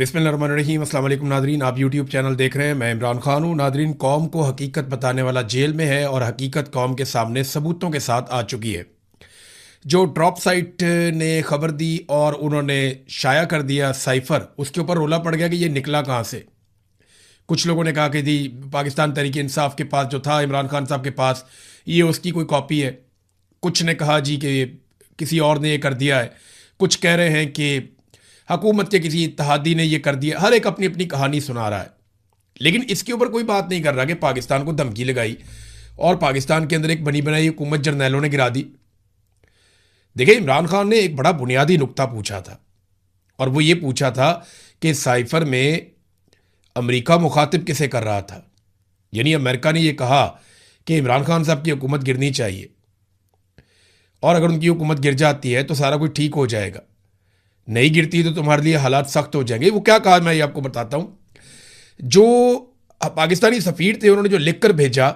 बिस्मिल्लाहिर्रहमानिर्रहीम। अस्सलाम वालेकुम नादरीन, आप यूट्यूब चैनल देख रहे हैं। मैं इमरान खान हूँ। नादरीन, कौम को हकीकत बताने वाला जेल में है और हकीकत कौम के सामने सबूतों के साथ आ चुकी है। जो ड्रॉप साइट ने खबर दी और उन्होंने शाया कर दिया साइफर, उसके ऊपर रोला पड़ गया कि ये निकला कहाँ से। कुछ लोगों ने कहा कि जी पाकिस्तान तहरीक इंसाफ के पास जो था इमरान खान साहब के पास, ये उसकी कोई कॉपी है। कुछ ने कहा जी कि किसी और ने ये कर दिया है। कुछ कह रहे हैं कि हुकूमत के किसी इत्तेहादी ने ये कर दिया। हर एक अपनी अपनी कहानी सुना रहा है, लेकिन इसके ऊपर कोई बात नहीं कर रहा कि पाकिस्तान को धमकी लगाई और पाकिस्तान के अंदर एक बनी बनाई हुकूमत जर्नैलों ने गिरा दी। देखिए, इमरान खान ने एक बड़ा बुनियादी नुक्ता पूछा था और वो ये पूछा था कि साइफर में अमेरिका मुखातिब किसे कर रहा था। यानी अमेरिका ने यह कहा कि इमरान खान साहब की हुकूमत गिरनी चाहिए और अगर उनकी हुकूमत गिर जाती है तो सारा कुछ ठीक हो जाएगा, नहीं गिरती तो तुम्हारे लिए हालात सख्त हो जाएंगे। वो क्या कहा मैं ये आपको बताता हूं। जो पाकिस्तानी सफीर थे उन्होंने जो लिखकर भेजा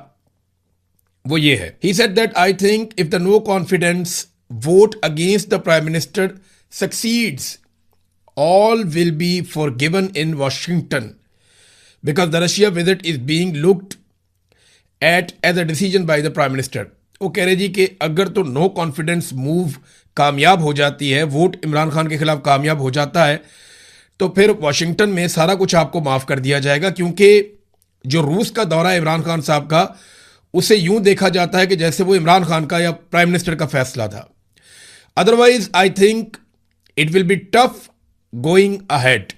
वो ये है। He said that I think if the no confidence vote against the prime minister succeeds all will be forgiven in Washington because the Russia visit is being looked at as a decision by the Prime Minister। वो कह रहे जी कि अगर तो no confidence move कामयाब हो जाती है, वोट इमरान खान के खिलाफ कामयाब हो जाता है, तो फिर वाशिंगटन में सारा कुछ आपको माफ कर दिया जाएगा। क्योंकि जो रूस का दौरा है इमरान खान साहब का, उसे यूं देखा जाता है कि जैसे वो इमरान खान का या प्राइम मिनिस्टर का फैसला था। Otherwise I think it will be tough going ahead.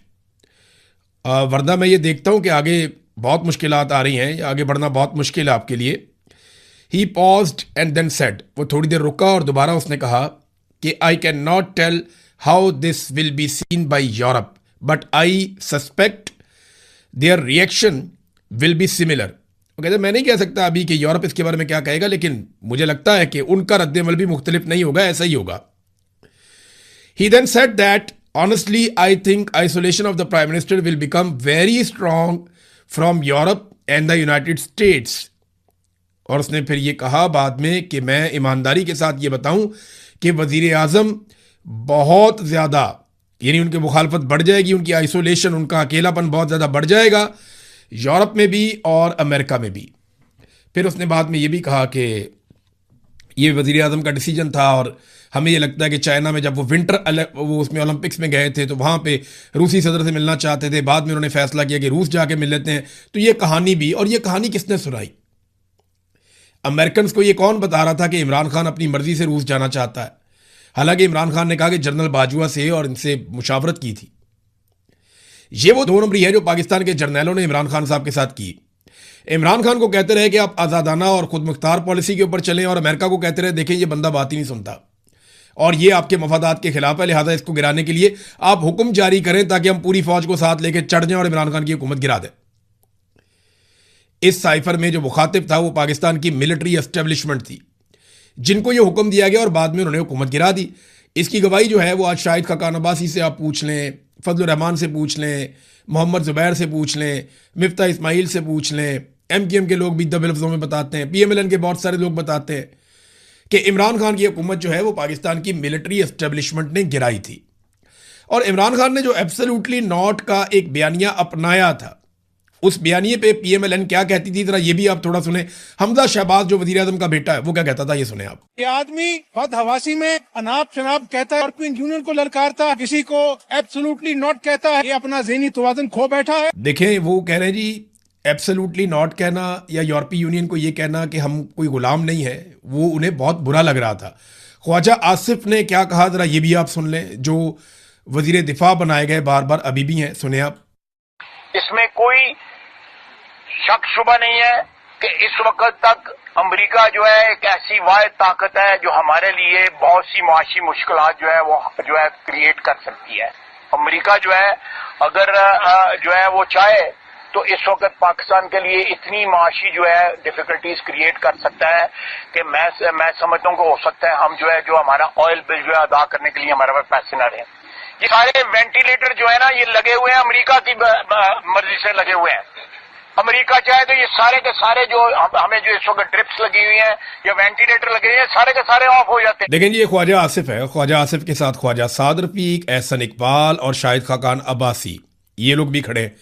वरना मैं ये देखता हूं कि आगे बहुत मुश्किलात आ रही हैं, आगे बढ़ना बहुत मुश्किल है आपके लिए। He paused and then said, वो थोड़ी देर रुका और दोबारा उसने कहा कि I can not tell how this will be seen by Europe but I suspect their reaction will be similar. वो कहते मैं नहीं कह सकता अभी कि यूरोप इसके बारे में क्या कहेगा, लेकिन मुझे लगता है कि उनका रद्द-ए-अमल भी मुख्तलिफ नहीं होगा, ऐसा ही होगा। He then said that honestly I think isolation of the prime minister will become very strong from Europe and the United States। और उसने फिर ये कहा बाद में कि मैं ईमानदारी के साथ ये बताऊं कि वजीर आजम बहुत ज़्यादा, यानी उनकी मुखालफत बढ़ जाएगी, उनकी आइसोलेशन, उनका अकेलापन बहुत ज़्यादा बढ़ जाएगा यूरोप में भी और अमेरिका में भी। फिर उसने बाद में ये भी कहा कि ये वजीर आजम का डिसीजन था और हमें ये लगता है कि चाइना में जब वो वो उसमें ओलंपिक्स में गए थे तो वहाँ पे रूसी सदर से मिलना चाहते थे, बाद में उन्होंने फैसला किया कि रूस जाके मिल लेते हैं। तो ये कहानी भी, और ये कहानी किसने सुनाई? अमेरिकन को ये कौन बता रहा था कि इमरान खान अपनी मर्जी से रूस जाना चाहता है? हालांकि इमरान खान ने कहा कि जनरल बाजवा से और इनसे मुशावरत की थी। ये वो 2 नंबरी है जो पाकिस्तान के जर्नैलों ने इमरान खान साहब के साथ की। इमरान खान को कहते रहे कि आप आज़ादाना और खुद मुख्तार पॉलिसी के ऊपर चलें, और अमेरिका को कहते रहे देखें ये बंदा बात ही नहीं सुनता और ये आपके मफादात के खिलाफ है, लिहाजा इसको गिराने के लिए आप हुक्म जारी करें ताकि हम पूरी फौज को साथ लेकर चढ़ जाएं और इमरान खान की हुकूमत गिरा दें। इस साइफर में जो मुखातिब था वो पाकिस्तान की मिलिट्री एस्टेब्लिशमेंट थी, जिनको ये हुक्म दिया गया और बाद में उन्होंने हुकूमत गिरा दी। इसकी गवाही जो है वो आज शाहिद खाकान अब्बासी से आप पूछ लें, फजलुर रहमान से पूछ लें, मोहम्मद जुबैर से पूछ लें, मिफ्ता इस्माइल से पूछ लें, MKM के लोग भी दबे लफ्ज़ों में बताते हैं, PMLN के बहुत सारे लोग बताते हैं कि इमरान खान की हुकूमत जो है वो पाकिस्तान की मिलिट्री एस्टेब्लिशमेंट ने गिराई थी। और इमरान खान ने जो एब्सोल्युटली नॉट का एक बयानिया अपनाया था, उस बयानिए पे PMLN क्या कहती थी, जरा ये भी आप थोड़ा सुने। हमजा शहबाज जो वजीर आजम का बेटा है वो क्या कहता था, ये सुने आप। ये आदमी बदहवासी में अनाप शनाप कहता है, यूरोपियन यूनियन को ललकारता, किसी को एब्सोल्युटली नॉट कहता है, ये अपना ज़हनी तवाज़ुन खो बैठा है। देखें, वो कह रहे हैं जी एब्सोल्युटली नॉट कहना या यूरोपीय यूनियन को ये कहना कि हम कोई गुलाम नहीं है, वो उन्हें बहुत बुरा लग रहा था। ख्वाजा आसिफ ने क्या कहा, जरा ये भी आप सुन लें, जो वजीर दिफा बनाए गए बार बार अभी भी हैं, सुने आप। इसमें कोई शक शुबा नहीं है कि इस वक्त तक अमेरिका जो है एक ऐसी वाहिद ताकत है जो हमारे लिए बहुत सी मुआशी मुश्किलात जो है वो जो है क्रिएट कर सकती है। अमेरिका जो है अगर जो है वो चाहे तो इस वक्त पाकिस्तान के लिए इतनी माशी जो है डिफिकल्टीज क्रिएट कर सकता है कि मैं समझता हूँ कि हो सकता है हम जो है जो हमारा ऑयल बिल जो है अदा करने के लिए हमारे पास पैसे न रहे। ये सारे वेंटिलेटर जो है ना ये लगे हुए हैं, अमेरिका की मर्जी से लगे हुए हैं। अमेरिका चाहे तो ये सारे के सारे जो हमें जो इस वक्त ड्रिप्स लगी हुई हैं या वेंटिलेटर लगे हुए हैं सारे के सारे ऑफ हो जाते हैं। देखें जी, ये ख्वाजा आसिफ है। ख्वाजा आसिफ के साथ ख्वाजा साद रफीक, एहसन इकबाल और शाहिद खाकान अब्बासी, ये लोग भी खड़े हैं,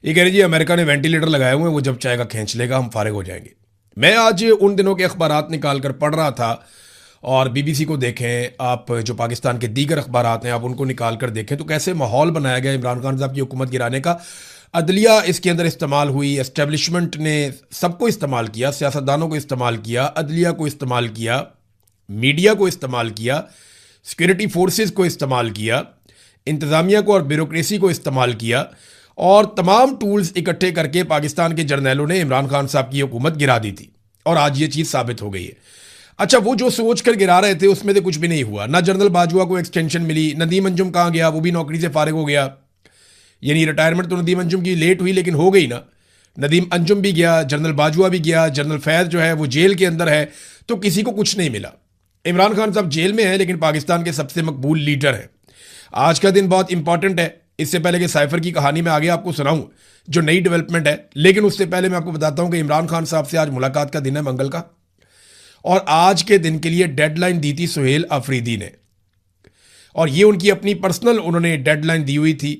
ये कह रहे जी अमेरिका ने वेंटिलेटर लगाए हुए हैं, वो जब चाहेगा खींच लेगा, हम फारिग हो जाएंगे। मैं आज उन दिनों के अखबारात निकाल कर पढ़ रहा था, और बीबीसी को देखें आप, जो पाकिस्तान के दीगर अखबारात हैं आप उनको निकाल कर देखें, तो कैसे माहौल बनाया गया इमरान खान साहब की हुकूमत गिराने का। अदलिया इसके अंदर इस्तेमाल हुई, एस्टेब्लिशमेंट ने सबको इस्तेमाल किया, सियासतदानों को इस्तेमाल किया, अदलिया को इस्तेमाल किया, मीडिया को इस्तेमाल किया, सिक्योरिटी फोर्सेस को इस्तेमाल किया, इंतज़ामिया को और ब्यूरोक्रेसी को इस्तेमाल किया, और तमाम टूल्स इकट्ठे करके पाकिस्तान के जर्नैलों ने इमरान खान साहब की हुकूमत गिरा दी थी, और आज ये चीज़ साबित हो गई है। अच्छा, वो जो सोच कर गिरा रहे थे उसमें तो कुछ भी नहीं हुआ। ना जनरल बाजवा को एक्सटेंशन मिली, नदीम अंजुम कहाँ गया, वो भी नौकरी से फारिग हो गया। यानी रिटायरमेंट तो नदीम अंजुम की लेट हुई लेकिन हो गई ना। नदीम अंजुम भी गया, जनरल बाजवा भी गया, जनरल फैज़ जो है वो जेल के अंदर है, तो किसी को कुछ नहीं मिला। इमरान खान साहब जेल में है लेकिन पाकिस्तान के सबसे मकबूल लीडर हैं। आज का दिन बहुत इंपॉर्टेंट है। इससे पहले कि साइफर की कहानी में आगे आपको सुनाऊं जो नई डेवलपमेंट है, लेकिन उससे पहले मैं आपको बताता हूं कि इमरान खान साहब से आज मुलाकात का दिन है, मंगल का, और आज के दिन के लिए डेडलाइन दी थी सुहेल अफरीदी ने, और ये उनकी अपनी पर्सनल उन्होंने डेडलाइन दी हुई थी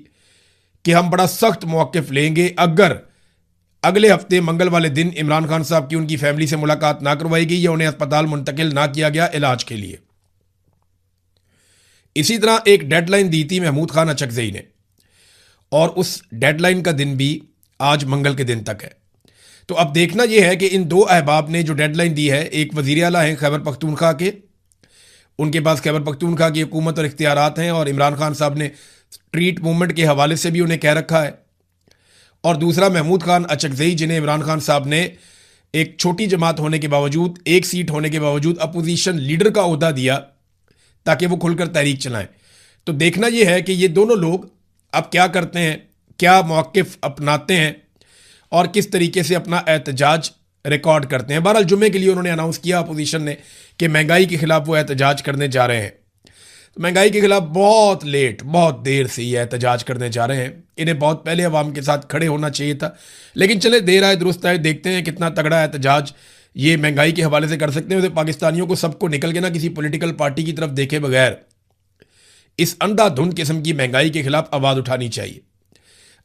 कि हम बड़ा सख्त मौक़िफ़ लेंगे अगर अगले हफ्ते मंगल वाले दिन इमरान खान साहब की उनकी फैमिली से मुलाकात ना करवाई गई या उन्हें अस्पताल मुंतकिल ना किया गया इलाज के लिए। इसी तरह एक डेडलाइन दी थी महमूद खान अचकज़ई ने, और उस डेडलाइन का दिन भी आज मंगल के दिन तक है। तो अब देखना यह है कि इन दो अहबाब ने जो डेडलाइन दी है, एक वज़ीर आला हैं खैबर पख्तूनख्वा के, उनके पास खैबर पख्तूनख्वा की हुकूमत और इख्तियारात हैं, और इमरान खान साहब ने स्ट्रीट मूवमेंट के हवाले से भी उन्हें कह रखा है, और दूसरा महमूद खान अचकज़ई जिन्हें इमरान खान साहब ने एक छोटी जमात होने के बावजूद, एक सीट होने के बावजूद अपोजिशन लीडर का ओहदा दिया ताकि वो खुलकर तहरीक चलाएं। तो देखना यह है कि ये दोनों लोग अब क्या करते हैं, क्या मौक़िफ़ अपनाते हैं और किस तरीके से अपना एहतजाज रिकॉर्ड करते हैं। बहरहाल जुम्मे के लिए उन्होंने अनाउंस किया अपोजिशन ने कि महंगाई के खिलाफ वो एहतजाज करने जा रहे हैं। तो महंगाई के खिलाफ बहुत लेट, बहुत देर से ये एहतजाज करने जा रहे हैं। इन्हें बहुत पहले अवाम के साथ खड़े होना चाहिए था, लेकिन चले देर आए दुरुस्त आए, देखते हैं कितना तगड़ा एहतजाज ये महंगाई के हवाले से कर सकते हैं। तो पाकिस्तानियों को सबको निकल के ना किसी पॉलिटिकल पार्टी की तरफ देखे बगैर इस अंधाधुंध किस्म की महंगाई के खिलाफ आवाज़ उठानी चाहिए।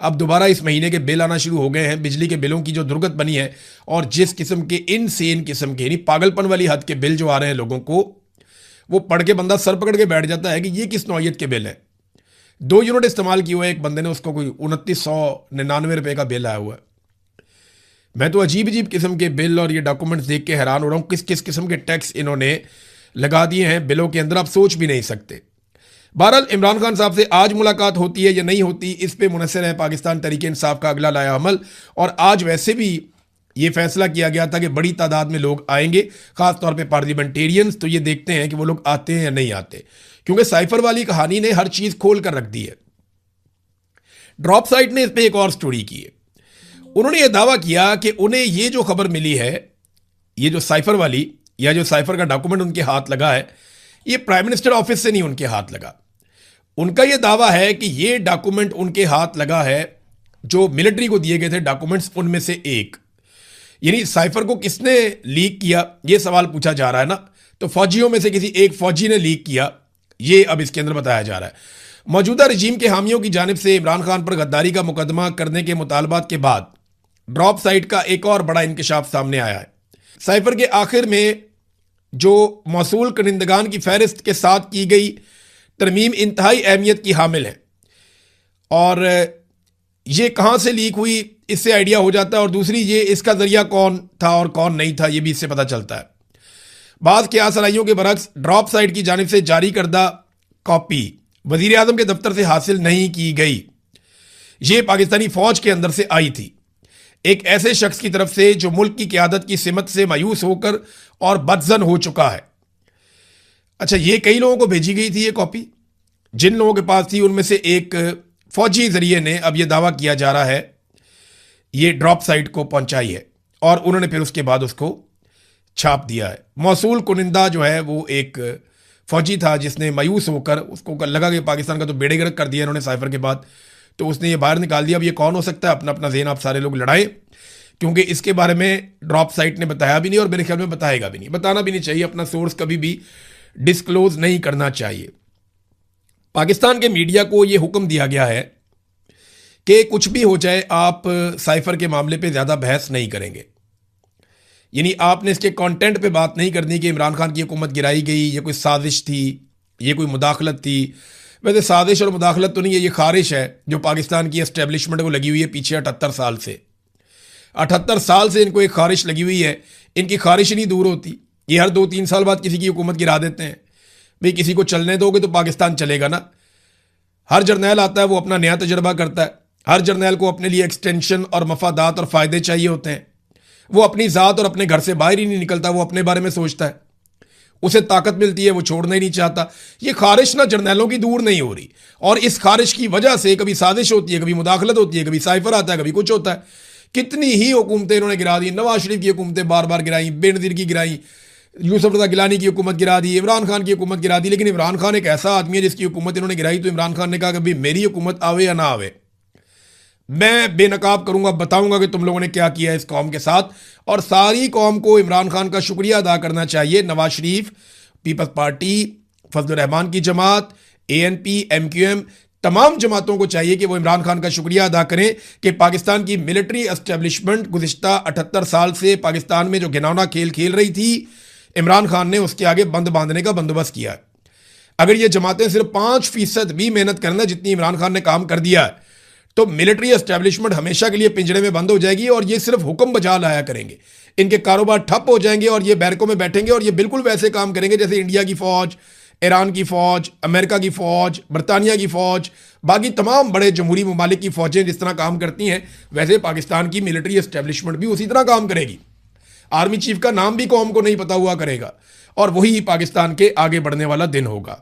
अब दोबारा इस महीने के बिल आना शुरू हो गए हैं, बिजली के बिलों की जो दुर्गत बनी है, और जिस किस्म के इनसेन किस्म के, यानी पागलपन वाली हद के बिल जो आ रहे हैं लोगों को, वो पढ़ के बंदा सर पकड़ के बैठ जाता है कि ये किस नौयत के बिल है। 2 यूनिट इस्तेमाल किए हुए एक बंदे ने, उसको कोई 2999 रुपये का बिल आया हुआ है। मैं तो अजीब अजीब किस्म के बिल और ये डॉक्यूमेंट्स देख के हैरान हो रहा हूँ, किस किस किस्म के टैक्स इन्होंने लगा दिए हैं बिलों के अंदर, आप सोच भी नहीं सकते। बहरहाल इमरान खान साहब से आज मुलाकात होती है या नहीं होती, इस पे मुनसर है पाकिस्तान तहरीक इंसाफ का अगला लाया अमल। और आज वैसे भी ये फैसला किया गया था कि बड़ी तादाद में लोग आएंगे, खासतौर पे पार्लियामेंटेरियंस। तो ये देखते हैं कि वो लोग आते हैं या नहीं आते, क्योंकि साइफर वाली कहानी ने हर चीज़ खोल कर रख दी है। ड्रॉप साइट ने इस पर एक और स्टोरी की है। उन्होंने ये दावा किया कि उन्हें ये जो खबर मिली है, ये जो साइफर वाली या जो साइफर का डॉक्यूमेंट उनके हाथ लगा है, ये प्राइम मिनिस्टर ऑफिस से नहीं उनके हाथ लगा। उनका ये दावा है कि ये डॉक्यूमेंट उनके हाथ लगा है जो मिलिट्री को दिए गए थे डॉक्यूमेंट्स, उनमें से एक। यानी साइफर को किसने लीक किया, ये सवाल पूछा जा रहा है ना। तो फौजियों में से किसी एक फौजी ने लीक किया, ये अब इसके अंदर बताया जा रहा है। मौजूदा रजीम के हामियों की जानिब से इमरान खान पर गद्दारी का मुकदमा करने के मुतालबात के बाद ड्रॉप साइट का एक और बड़ा इंकशाफ सामने आया है। साइफर के आखिर में जो मौसूल कनिंदगान की फहरिस्त के साथ की गई तरमीम इंतहाई अहमियत की हामिल है, और ये कहाँ से लीक हुई इससे आइडिया हो जाता है, और दूसरी ये इसका जरिया कौन था और कौन नहीं था ये भी इससे पता चलता है। बाज़ क़ियास आराइयों के बरक्स ड्रॉप साइट की जानिब से जारी करदा कॉपी वज़ीर आज़म के दफ्तर से हासिल नहीं की गई, ये पाकिस्तानी फ़ौज के अंदर से आई थी, एक ऐसे शख्स की तरफ से जो मुल्क की क़यादत की सिमत से मायूस होकर और बदज़न हो चुका है। अच्छा, ये कई लोगों को भेजी गई थी ये कॉपी, जिन लोगों के पास थी उनमें से एक फौजी जरिए ने, अब ये दावा किया जा रहा है, ये ड्रॉप साइट को पहुंचाई है, और उन्होंने फिर उसके बाद उसको छाप दिया है। मौसूल कुनिंदा जो है वो एक फौजी था जिसने मायूस होकर, उसको लगा कि पाकिस्तान का तो बेड़े गर्क कर दिया इन्होंने साइफर के बाद, तो उसने ये बाहर निकाल दिया। अब ये कौन हो सकता है, अपना अपना ज़हन आप सारे लोग लड़ाएं, क्योंकि इसके बारे में ड्रॉप साइट ने बताया भी नहीं और मेरे ख्याल में बताएगा भी नहीं, बताना भी नहीं चाहिए, अपना सोर्स कभी भी डिस्क्लोज नहीं करना चाहिए। पाकिस्तान के मीडिया को यह हुक्म दिया गया है कि कुछ भी हो जाए आप साइफर के मामले पे ज़्यादा बहस नहीं करेंगे। यानी आपने इसके कंटेंट पे बात नहीं करनी कि इमरान खान की हुकूमत गिराई गई, ये कोई साजिश थी, ये कोई मुदाखलत थी। वैसे साजिश और मुदाखलत तो नहीं है, ये खारिश है जो पाकिस्तान की एस्टेब्लिशमेंट को लगी हुई है पीछे 78 साल से। 78 साल से इनको एक खारिश लगी हुई है, इनकी खारिश नहीं दूर होती। ये हर 2-3 साल बाद किसी की हुकूमत गिरा देते हैं। भाई किसी को चलने दोगे तो पाकिस्तान चलेगा ना। हर जर्नैल आता है वो अपना नया तजर्बा करता है। हर जर्नैल को अपने लिए एक्सटेंशन और मफादात और फ़ायदे चाहिए होते हैं। वो अपनी ज़ात और अपने घर से बाहर ही नहीं निकलता, वो अपने बारे में सोचता है। उसे ताकत मिलती है, वो छोड़ना ही नहीं चाहता। ये खारिश ना जर्नैलों की दूर नहीं हो रही, और इस खारिश की वजह से कभी साजिश होती है, कभी मुदाखलत होती है, कभी साइफर आता है, कभी कुछ होता है। कितनी ही हुकूमतें इन्होंने गिरा दी। नवाज शरीफ की हुकूमतें बार बार गिराई, बेनज़ीर की गिराई, यूसुफ रज़ा गिलानी की हुकूमत गिरा दी, इमरान खान की हुकूमत गिरा दी। लेकिन इमरान खान एक ऐसा आदमी है जिसकी हुकूमत इन्होंने गिराई तो इमरान खान ने कहा कि भाई मेरी हुकूमत आवे या ना आवे, मैं बेनकाब करूंगा, बताऊंगा कि तुम लोगों ने क्या किया है इस कौम के साथ। और सारी कौम को इमरान खान का शुक्रिया अदा करना चाहिए। नवाज शरीफ, पीपल्स पार्टी, फजलुर रहमान की जमात, ANP, MQM, तमाम जमातों को चाहिए कि वो इमरान खान का शुक्रिया अदा करें कि पाकिस्तान की मिलिट्री एस्टेब्लिशमेंट गुज़िश्ता 78 साल से पाकिस्तान में जो घिनौना खेल खेल रही थी, इमरान खान ने उसके आगे बंद बांधने का बंदोबस्त किया है। अगर ये जमातें सिर्फ 5% भी मेहनत करना जितनी इमरान खान ने काम कर दिया है तो मिलिट्री एस्टेब्लिशमेंट हमेशा के लिए पिंजरे में बंद हो जाएगी और ये सिर्फ हुक्म बजा लाया करेंगे। इनके कारोबार ठप हो जाएंगे और ये बैरकों में बैठेंगे और ये बिल्कुल वैसे काम करेंगे जैसे इंडिया की फ़ौज, ईरान की फ़ौज, अमेरिका की फ़ौज, बरतानिया की फ़ौज, बाकी तमाम बड़े जमहूरी ममालिक की फ़ौजें जिस तरह काम करती हैं वैसे पाकिस्तान की मिलिट्री एस्टेब्लिशमेंट भी उसी तरह काम करेगी। आर्मी चीफ का नाम भी कौम को नहीं पता हुआ करेगा और वही पाकिस्तान के आगे बढ़ने वाला दिन होगा।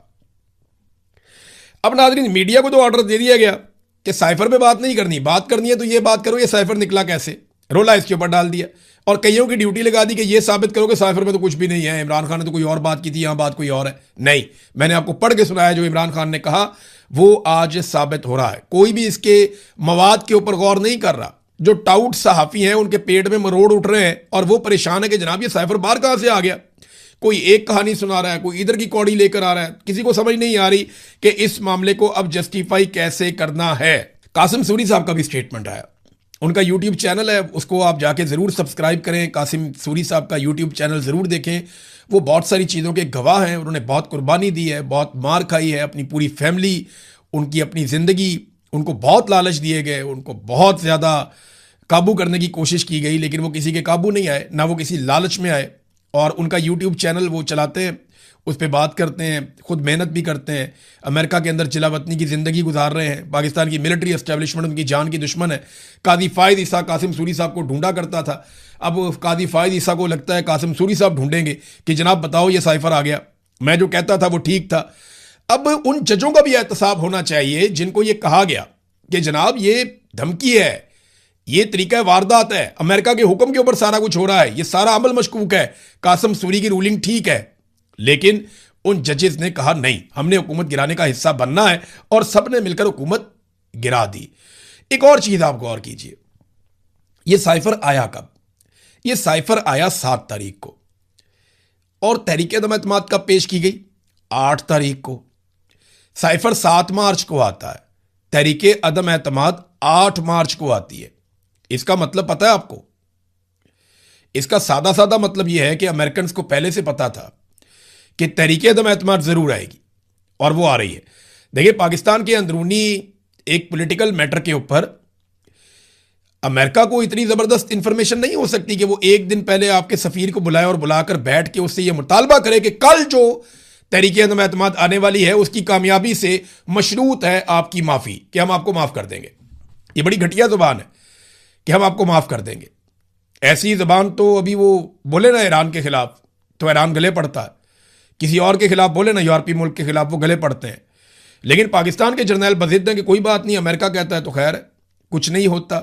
अब नाज़रीन, मीडिया को तो ऑर्डर दे दिया गया कि साइफर पे बात नहीं करनी, बात करनी है तो ये बात करो। ये साइफर निकला कैसे, रोला इसके ऊपर डाल दिया और कईयों की ड्यूटी लगा दी कि ये साबित करो कि साइफर में तो कुछ भी नहीं है, इमरान खान ने तो कोई और बात की थी, यहां बात कोई और है। नहीं, मैंने आपको पढ़ के सुनाया जो इमरान खान ने कहा वो आज साबित हो रहा है। कोई भी इसके मवाद के ऊपर गौर नहीं कर रहा। जो टाउट सहाफ़ी हैं उनके पेट में मरोड़ उठ रहे हैं और वो परेशान है कि जनाब ये साइफर बाहर कहां से आ गया। कोई एक कहानी सुना रहा है, कोई इधर की कौड़ी लेकर आ रहा है। किसी को समझ नहीं आ रही कि इस मामले को अब जस्टिफाई कैसे करना है। कासिम सूरी साहब का भी स्टेटमेंट आया, उनका यूट्यूब चैनल है, उसको आप जाके ज़रूर सब्सक्राइब करें। कासिम सूरी साहब का यूट्यूब चैनल ज़रूर देखें। वो बहुत सारी चीज़ों के गवाह हैं, उन्होंने बहुत कुर्बानी दी है, बहुत मार खाई है, अपनी पूरी फैमिली, उनकी अपनी ज़िंदगी, उनको बहुत लालच दिए गए, उनको बहुत ज़्यादा काबू करने की कोशिश की गई लेकिन वो किसी के काबू नहीं आए, ना वो किसी लालच में आए। और उनका यूट्यूब चैनल वो चलाते हैं, उस पर बात करते हैं, खुद मेहनत भी करते हैं, अमेरिका के अंदर जिला वतनी की ज़िंदगी गुजार रहे हैं। पाकिस्तान की मिलिट्री एस्टेब्लिशमेंट उनकी जान की दुश्मन है। कादी फ़ायद ईसा कासिम सूरी साहब को ढूंढा करता था, अब कादी फ़ायद ईसा को लगता है कासिम सूरी साहब ढूंढेंगे कि जनाब बताओ ये साइफर आ गया, मैं जो कहता था वो ठीक था। अब उन जजों का भी एहतसाब होना चाहिए जिनको ये कहा गया कि जनाब ये धमकी है, ये तरीका वारदात है, अमेरिका के हुक्म के ऊपर सारा कुछ हो रहा है, ये सारा अमल मशकूक है, कासिम सूरी की रूलिंग ठीक है। लेकिन उन जजेस ने कहा नहीं, हमने हुकूमत गिराने का हिस्सा बनना है और सबने मिलकर हुकूमत गिरा दी। एक और चीज आप गौर कीजिए, ये साइफर आया कब? ये साइफर आया 7 तारीख को और तहरीक अदम एतमाद कब पेश की गई? 8 तारीख को। साइफर 7 मार्च को आता है, तहरीक अदम एतमाद 8 मार्च को आती है। इसका मतलब पता है आपको? इसका सादा सादा मतलब यह है कि अमेरिकन को पहले से पता था कि तहरीक अदम एतमाद जरूर आएगी और वो आ रही है। देखिए, पाकिस्तान के अंदरूनी एक पॉलिटिकल मैटर के ऊपर अमेरिका को इतनी जबरदस्त इंफॉर्मेशन नहीं हो सकती कि वो एक दिन पहले आपके सफीर को बुलाए और बुलाकर बैठ के उससे ये मुतालबा करे कि कल जो तहरीक अदम एतमाद आने वाली है उसकी कामयाबी से मशरूत है आपकी माफी, कि हम आपको माफ कर देंगे। ये बड़ी घटिया जुबान है कि हम आपको माफ कर देंगे। ऐसी जबान तो अभी वो बोले ना ईरान के खिलाफ तो ईरान गले पड़ता है, किसी और के खिलाफ बोले ना यूरोपीय मुल्क के खिलाफ वो गले पड़ते हैं। लेकिन पाकिस्तान के जर्नैल बज़िद्द हैं कि कोई बात नहीं, अमेरिका कहता है तो खैर कुछ नहीं होता,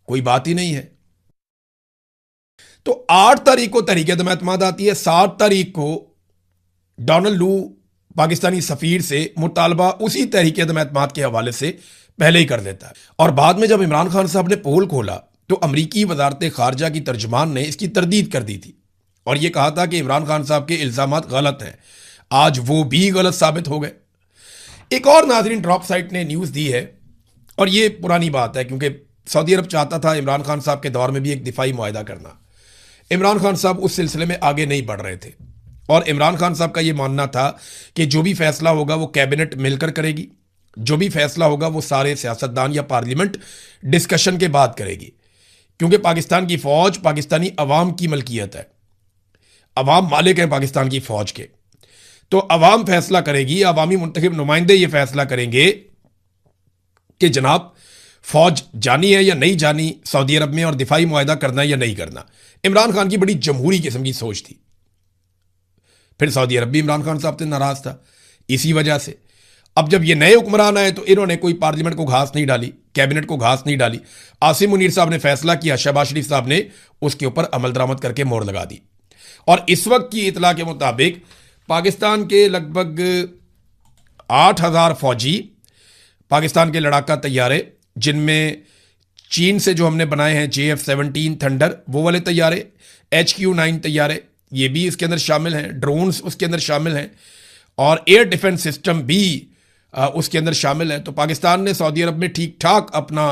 कोई बात ही नहीं है। तो 8 तारीख को तहरीक अदम एतमाद आती है, 7 तारीख को डोनाल्ड लू पाकिस्तानी सफीर से मुतालबा उसी तहरीक अदम एतमाद के हवाले से पहले ही कर देता है। और बाद में जब इमरान खान साहब ने पोल खोला तो अमरीकी वजारत खारजा की तर्जुमान ने इसकी तरदीद कर दी थी और यह कहा था कि इमरान खान साहब के इल्जामात गलत हैं। आज वो भी गलत साबित हो गए। एक और नाज़रीन ड्रॉप साइट ने न्यूज़ दी है और ये पुरानी बात है, क्योंकि सऊदी अरब चाहता था इमरान खान साहब के दौर में भी एक दिफाई मुआहदा करना। इमरान खान साहब उस सिलसिले में आगे नहीं बढ़ रहे थे, और इमरान खान साहब का ये मानना था कि जो भी फैसला होगा वो कैबिनेट मिलकर करेगी, जो भी फैसला होगा वो सारे सियासतदान या पार्लियामेंट डिस्कशन के बाद करेगी, क्योंकि पाकिस्तान की फौज पाकिस्तानी अवाम की मलकियत है, अवाम मालिक हैं पाकिस्तान की फौज के। तो अवाम फैसला करेगी, अवामी मुंतखब नुमाइंदे ये फैसला करेंगे कि जनाब फौज जानी है या नहीं जानी सऊदी अरब में, और दिफाई मुआहदा करना है या नहीं करना। इमरान खान की बड़ी जमहूरी किस्म की सोच थी। फिर सऊदी अरब भी इमरान खान साहब से नाराज था इसी वजह से। अब जब ये नए हुक्मरान आए तो इन्होंने कोई पार्लियामेंट को घास नहीं डाली, कैबिनेट को घास नहीं डाली। आसिम मुनीर साहब ने फैसला किया, शहबाज शरीफ साहब ने उसके ऊपर अमल दरामद करके मोहर लगा दी। और इस वक्त की इतला के मुताबिक पाकिस्तान के लगभग 8,000 फौजी, पाकिस्तान के लड़ाका तैयारे, जिनमें चीन से जो हमने बनाए हैं JF-17 थंडर वो वाले तैयारे, HQ-9 तैयारे ये भी इसके अंदर शामिल हैं, ड्रोन्स उसके अंदर शामिल हैं, और एयर डिफेंस सिस्टम भी उसके अंदर शामिल है। तो पाकिस्तान ने सऊदी अरब में ठीक ठाक अपना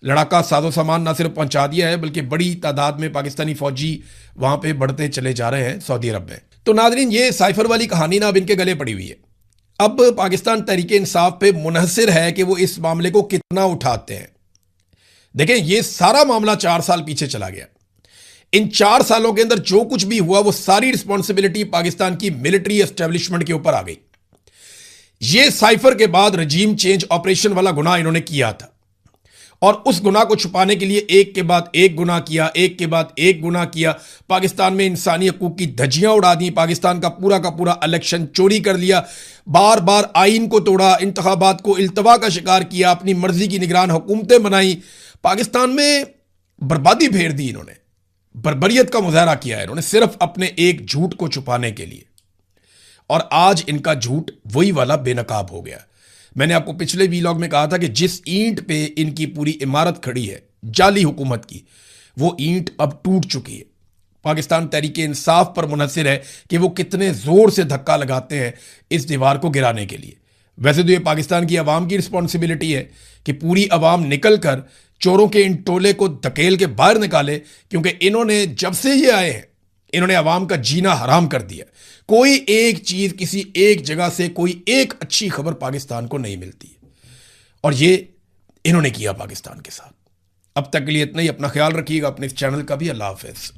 लड़ाका साजो सामान ना सिर्फ पहुंचा दिया है, बल्कि बड़ी तादाद में पाकिस्तानी फौजी वहां पे बढ़ते चले जा रहे हैं सऊदी अरब में। तो नाजरीन, ये साइफर वाली कहानी ना अब इनके गले पड़ी हुई है। अब पाकिस्तान तहरीक इंसाफ पे मुनहसिर है कि वो इस मामले को कितना उठाते हैं। देखें, ये सारा मामला 4 साल पीछे चला गया। इन 4 सालों के अंदर जो कुछ भी हुआ वो सारी रिस्पॉन्सिबिलिटी पाकिस्तान की मिलिट्री एस्टेब्लिशमेंट के ऊपर आ गई। ये साइफर के बाद रजीम चेंज ऑपरेशन वाला गुनाह इन्होंने किया था, और उस गुनाह को छुपाने के लिए एक के बाद एक गुनाह किया, एक के बाद एक गुनाह किया। पाकिस्तान में इंसानी हकूक की धज्जियां उड़ा दी, पाकिस्तान का पूरा इलेक्शन चोरी कर लिया, बार बार आइन को तोड़ा, इंतखाबात को इल्तवा का शिकार किया, अपनी मर्जी की निगरान हुकूमतें बनाई, पाकिस्तान में बर्बादी फेर दी इन्होंने, बर्बरियत का मुजाहरा किया है इन्होंने सिर्फ अपने एक झूठ को छुपाने के लिए। और आज इनका झूठ वही वाला बेनकाब हो गया। मैंने आपको पिछले वीलॉग में कहा था कि जिस ईंट पे इनकी पूरी इमारत खड़ी है जाली हुकूमत की, वो ईंट अब टूट चुकी है। पाकिस्तान तहरीक इंसाफ पर मुनहसिर है कि वो कितने जोर से धक्का लगाते हैं इस दीवार को गिराने के लिए। वैसे तो ये पाकिस्तान की आवाम की रिस्पॉन्सिबिलिटी है कि पूरी आवाम निकल कर चोरों के इन टोले को धकेल के बाहर निकाले, क्योंकि इन्होंने जब से ये आए हैं इन्होंने आवाम का जीना हराम कर दिया। कोई एक चीज, किसी एक जगह से कोई एक अच्छी खबर पाकिस्तान को नहीं मिलती है, और ये इन्होंने किया पाकिस्तान के साथ। अब तक के लिए इतना ही। अपना ख्याल रखिएगा, अपने इस चैनल का भी। अल्लाह हाफिज।